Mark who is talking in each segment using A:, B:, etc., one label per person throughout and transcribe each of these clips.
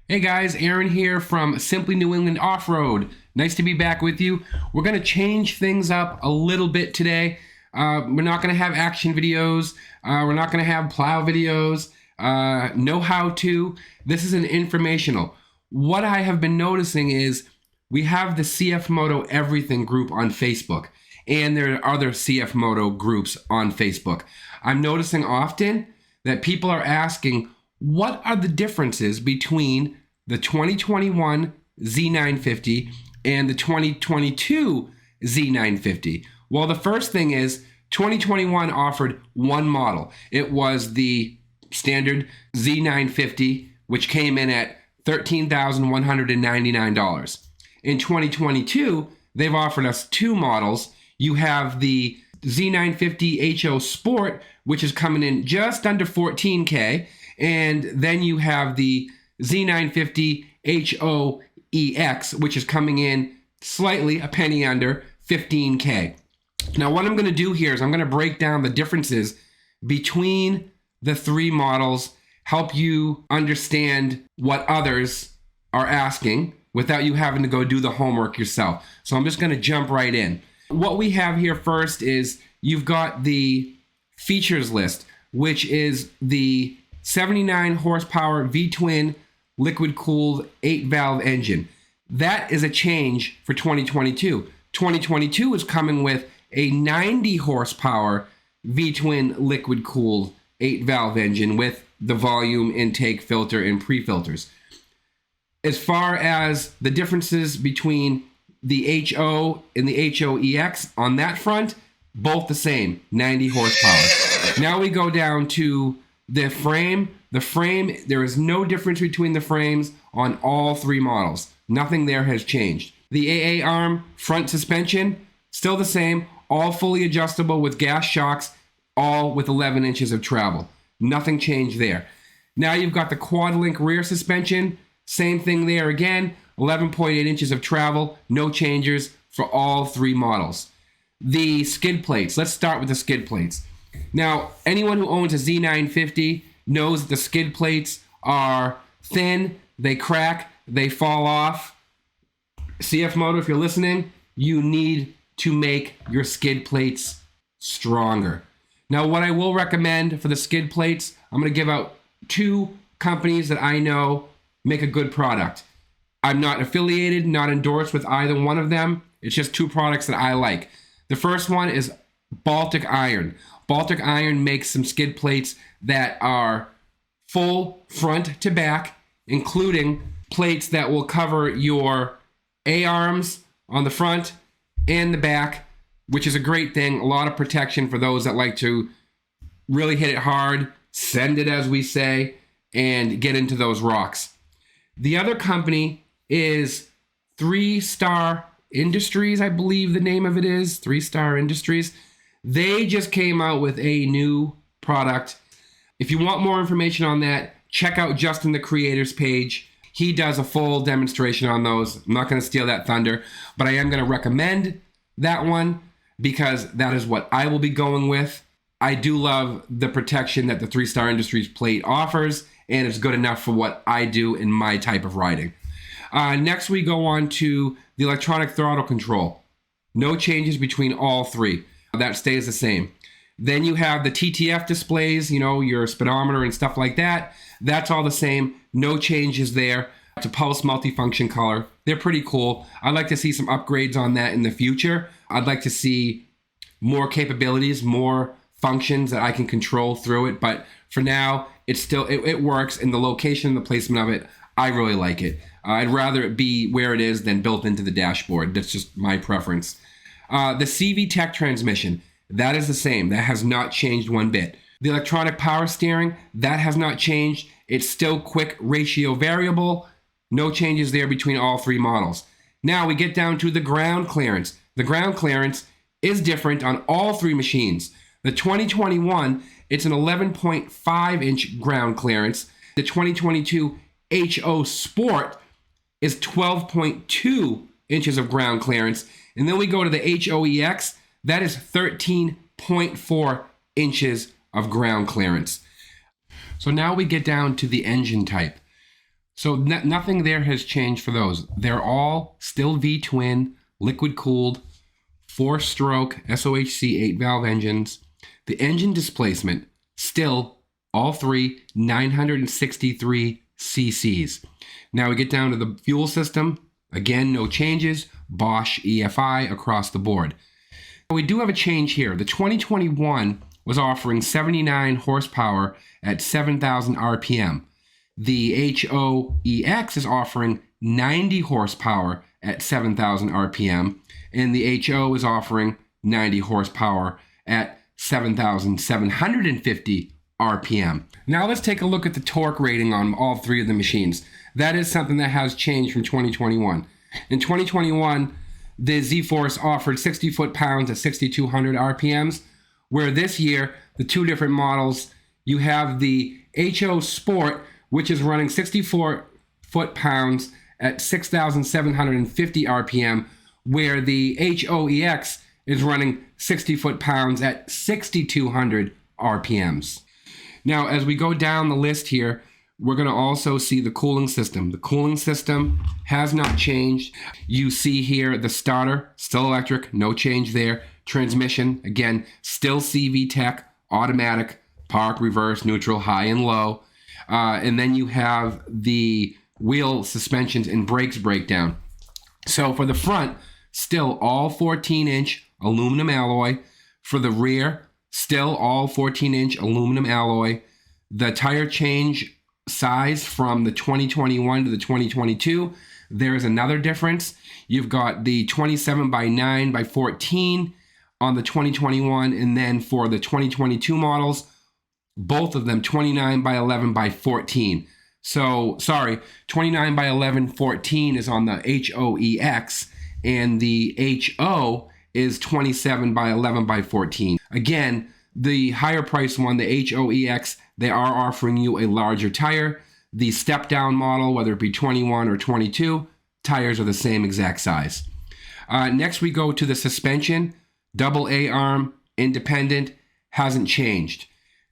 A: Hey guys, Aaron here from Simply New England Off-Road. Nice to be back with you. We're going to change things up a little bit today. We're not going to have action videos. We're not going to have plow videos. No how-to. This is an informational. What I have been noticing is we have the CFMOTO Everything group on Facebook, and there are other CFMOTO groups on Facebook. I'm noticing often that people are asking, what are the differences between the 2021 Z950 and the 2022 Z950? Well, the first thing is 2021 offered one model. It was the standard Z950, which came in at $13,199. In 2022, they've offered us two models. You have the Z950 HO Sport, which is coming in just under $14K. And then you have the Z950 HO EX, which is coming in slightly a penny under $15K. Now, what I'm going to do here is I'm going to break down the differences between the three models, help you understand what others are asking without you having to go do the homework yourself. So I'm just going to jump right in. What we have here first is you've got the features list, which is the 79 horsepower V-twin liquid-cooled 8-valve engine. That is a change for 2022. 2022 is coming with a 90 horsepower V-twin liquid-cooled 8-valve engine with the volume intake filter and pre-filters. As far as the differences between the HO and the HOEX on that front, both the same, 90 horsepower. Now we go down to the frame, there is no difference between the frames on all three models. Nothing there has changed. The AA arm front suspension, still the same, all fully adjustable with gas shocks, all with 11 inches of travel. Nothing changed there. Now you've got the quad link rear suspension, same thing there again, 11.8 inches of travel, no changes for all three models. The skid plates, let's start with the skid plates. Now, anyone who owns a Z950 knows that the skid plates are thin, they crack, they fall off. CFMOTO, if you're listening, you need to make your skid plates stronger. Now, what I will recommend for the skid plates, I'm going to give out two companies that I know make a good product. I'm not affiliated, not endorsed with either one of them. It's just two products that I like. The first one is Baltic Iron. Baltic Iron makes some skid plates that are full front to back, including plates that will cover your A-arms on the front and the back, which is a great thing. A lot of protection for those that like to really hit it hard, send it as we say, and get into those rocks. The other company is 3-Star Industries, I believe the name of it is, 3-Star Industries. They just came out with a new product. If you want more information on that, check out Justin the Creator's page. He does a full demonstration on those. I'm not going to steal that thunder, but I am going to recommend that one because that is what I will be going with. I do love the protection that the 3-Star Industries plate offers, and it's good enough for what I do in my type of riding. Next, we go on to the electronic throttle control. No changes between all three. That stays the same. Then you have the TTF displays, you know, your speedometer and stuff like that. That's all the same. No changes there. To pulse multifunction color. They're pretty cool. I'd like to see some upgrades on that in the future. I'd like to see more capabilities, more functions that I can control through it. But for now, it works, and the location and the placement of it, I really like it. I'd rather it be where it is than built into the dashboard. That's just my preference. The CV Tech transmission, that is the same. That has not changed one bit. The electronic power steering, that has not changed. It's still quick ratio variable. No changes there between all three models. Now we get down to the ground clearance. The ground clearance is different on all three machines. The 2021, it's an 11.5 inch ground clearance. The 2022 HO Sport is 12.2 inches of ground clearance. And then we go to the HOEX, that is 13.4 inches of ground clearance. So now we get down to the engine type. So nothing there has changed for those. They're all still V-twin, liquid-cooled, 4-stroke SOHC 8-valve engines. The engine displacement, still all three 963 cc's. Now we get down to the fuel system. Again, no changes. Bosch EFI across the board. We do have a change here. The 2021 was offering 79 horsepower at 7,000 RPM. The HOEX is offering 90 horsepower at 7,000 RPM, and the HO is offering 90 horsepower at 7,750 RPM. Now let's take a look at the torque rating on all three of the machines. That is something that has changed from 2021. In 2021, the Z-Force offered 60 foot-pounds at 6,200 RPMs, where this year, the two different models, you have the HO Sport, which is running 64 foot-pounds at 6,750 RPM, where the HOEX is running 60 foot-pounds at 6,200 RPMs. Now, as we go down the list here, we're going to also see the cooling system. The cooling system has not changed. You see here the starter, still electric, no change there. Transmission, again, still CV Tech, automatic, park, reverse, neutral, high and low. And then you have the wheel suspensions and brakes breakdown. So for the front, still all 14-inch aluminum alloy. For the rear, still all 14-inch aluminum alloy. The tire change size from the 2021 to the 2022, there's another difference. You've got the 27 by 9 by 14 on the 2021, and then for the 2022 models, both of them 29 by 11 by 14. So, sorry, 29 by 11, 14 is on the HOEX, and the HO is 27 by 11 by 14. Again, the higher price one, the HOEX, they are offering you a larger tire. The step-down model, whether it be 21 or 22, tires are the same exact size. Next, we go to the suspension. Double A-arm, independent, hasn't changed.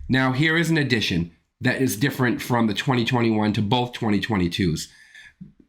A: Now, here is an addition that is different from the 2021 to both 2022s.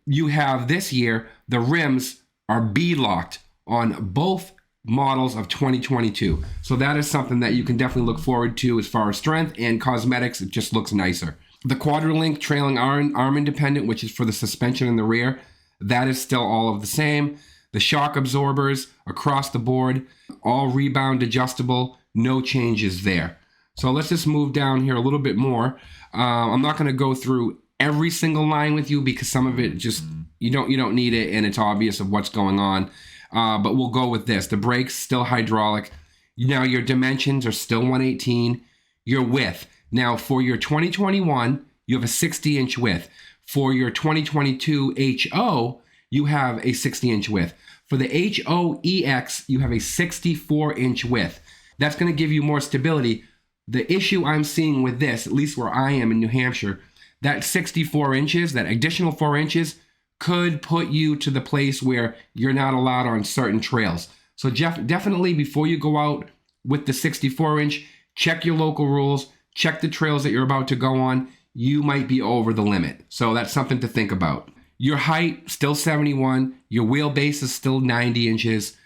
A: You have this year, the rims are bead-locked on both models of 2022. So that is something that you can definitely look forward to as far as strength and cosmetics. It just looks nicer. The Quadrolink trailing arm independent, which is for the suspension in the rear, that is still all of the same. The shock absorbers across the board, all rebound adjustable, no changes there. So let's just move down here a little bit more. I'm not going to go through every single line with you because some of it just, you don't need it and it's obvious of what's going on. But we'll go with this. The brakes, still hydraulic. Now your dimensions are still 118. Your width. Now for your 2021, you have a 60-inch width. For your 2022 HO, you have a 60-inch width. For the HOEX, you have a 64-inch width. That's going to give you more stability. The issue I'm seeing with this, at least where I am in New Hampshire, that 64 inches, that additional 4 inches, could put you to the place where you're not allowed on certain trails. So definitely before you go out with the 64-inch, check your local rules, check the trails that you're about to go on. You might be over the limit. So that's something to think about. Your height, still 71. Your wheelbase is still 90 inches.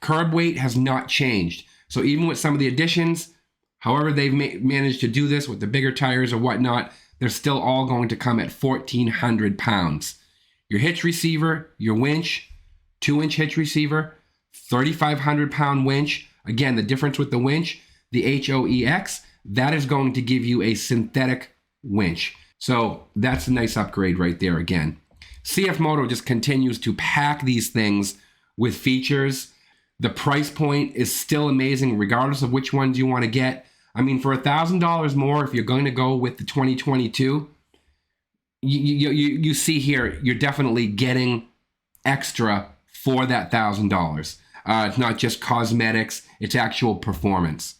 A: Curb weight has not changed. So even with some of the additions, however they've managed to do this with the bigger tires or whatnot, they're still all going to come at 1,400 pounds. Your hitch receiver, your winch, 2-inch hitch receiver, 3,500 pound winch. Again, the difference with the winch, the HOEX, that is going to give you a synthetic winch. So that's a nice upgrade right there again. CFMOTO just continues to pack these things with features. The price point is still amazing regardless of which ones you want to get. I mean, for $1,000 more, if you're going to go with the 2022, you see here, you're definitely getting extra for that $1,000. It's not just cosmetics, it's actual performance.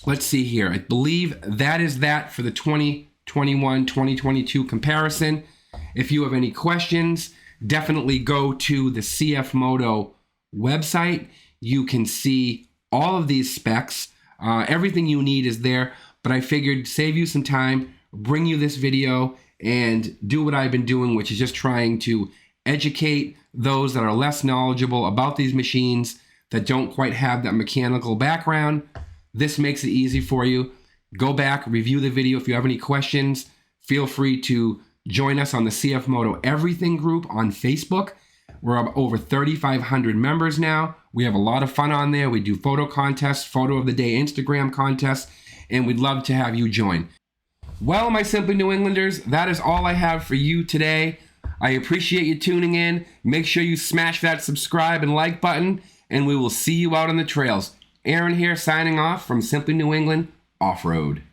A: Let's see here. I believe that is that for the 2021-2022 comparison. If you have any questions, definitely go to the CFMOTO website. You can see all of these specs. Everything you need is there, but I figured save you some time, bring you this video, and do what I've been doing, which is just trying to educate those that are less knowledgeable about these machines, that don't quite have that mechanical background. This makes it easy for you. Go back, review the video. If you have any questions, feel free to join us on the CFMOTO Everything group on Facebook. We're up over 3,500 members now. We have a lot of fun on there. We do photo contests, photo of the day Instagram contests, and we'd love to have you join. Well, my Simply New Englanders, that is all I have for you today. I appreciate you tuning in. Make sure you smash that subscribe and like button, and we will see you out on the trails. Aaron here, signing off from Simply New England Off-Road.